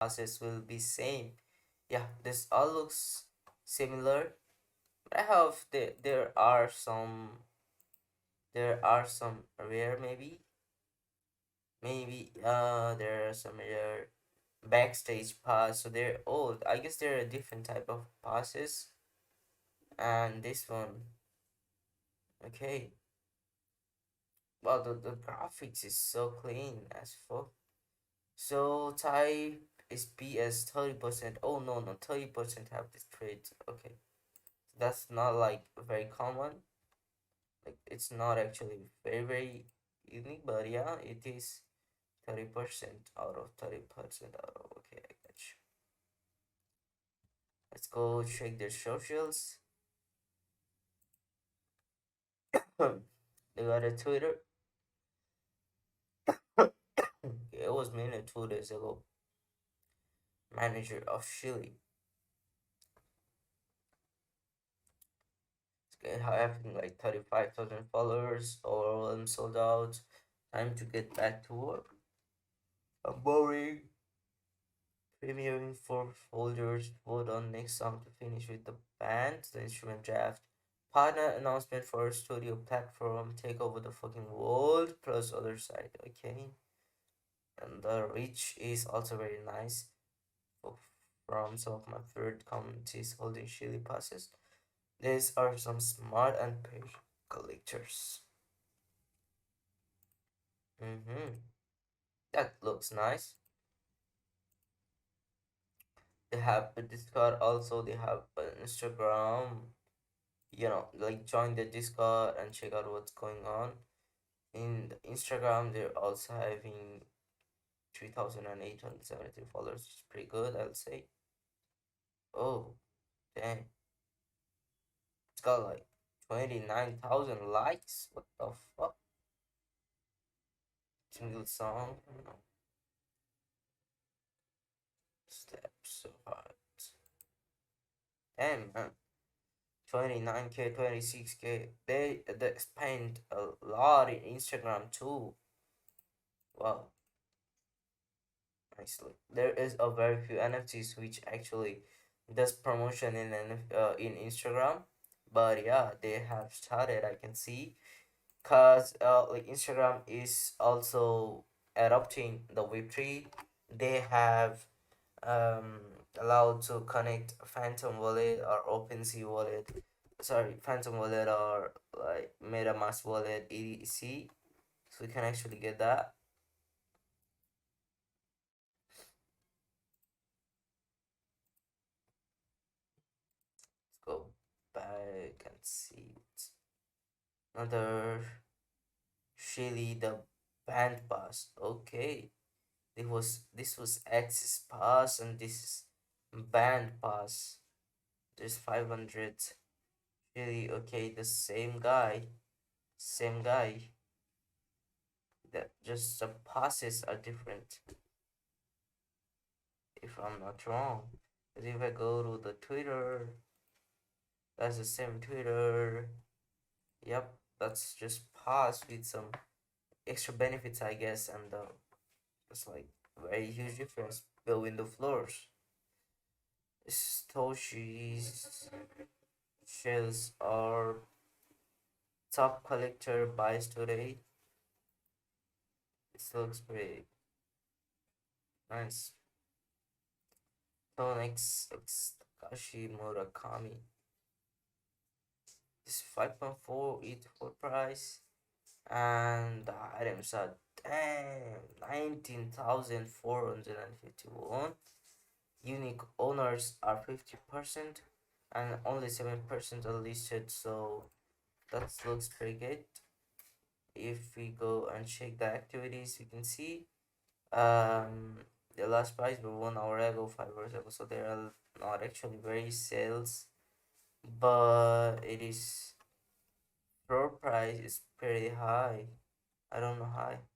passes will be same. Yeah, this all looks similar. I have there are some rare, maybe there are some rare backstage pass, so they're old. I guess they're a different type of passes. And this one, okay. Well, the graphics is so clean as fuck. So type is PS 30%. Oh no, no, 30% have this trait. Okay, that's not like very common. Like it's not actually very unique, but yeah, it is 30% out of 30% out of. Okay, I got you. Let's go check their socials. They got a Twitter. It was minute 2 days ago. Manager of Chile. Having like 35,000 followers, all of them sold out. Time to get back to work. I'm boring. Premiering for folders. Vote on next song to finish with the band. The instrument draft. Partner announcement for studio platform. Take over the fucking world. Plus other side. Okay. And the reach is also very nice. From some of my favorite communities holding Chili passes. These are some smart and patient collectors. That looks nice. They have a Discord also. They have an Instagram. Like join the Discord and check out what's going on. In the Instagram, they're also having 3,873 followers, which is pretty good, I'll say. Oh, dang. It's got like 29,000 likes. What the fuck? Single song. Step so hard. Damn, man. 29K, 26K. They spend a lot in Instagram too. Wow, nicely. There is a very few NFTs which actually does promotion in Instagram, but yeah, they have started. I can see, cause like Instagram is also adopting the Web3. They have um allowed to connect Phantom Wallet or OpenSea Wallet, sorry, Phantom Wallet or like MetaMask Wallet etc. So we can actually get that. Let's go back and see it. Another Shelly the band pass. Okay, this was Access pass and this is band pass. There's 500 Shelly. Okay, the same guy. That just the passes are different, if I'm not wrong. But if I go to the Twitter, that's the same Twitter. Yep, that's just pass with some extra benefits, I guess, and it's like very huge difference between the floors. Satoshi's shells are top collector buys today. This looks pretty nice. Tonex Takashi Murakami. This 5.4 ETH full price. And the items are damn 19,451. Unique owners are 50% and only 7% are listed, so that looks pretty good. If we go and check the activities, we can see the last price were 1 hour ago, 5 hours ago, so they are not actually very sales, but it is floor price is pretty high. I don't know how.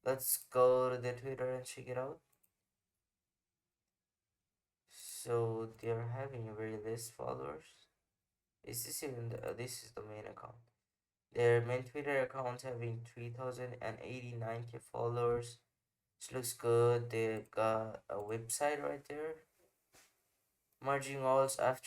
Let's go to the Twitter and check it out. So they're having very less followers. Is this even this is the main account? Their main Twitter account having 3,089K followers. This looks good. They got a website right there. Merging alls after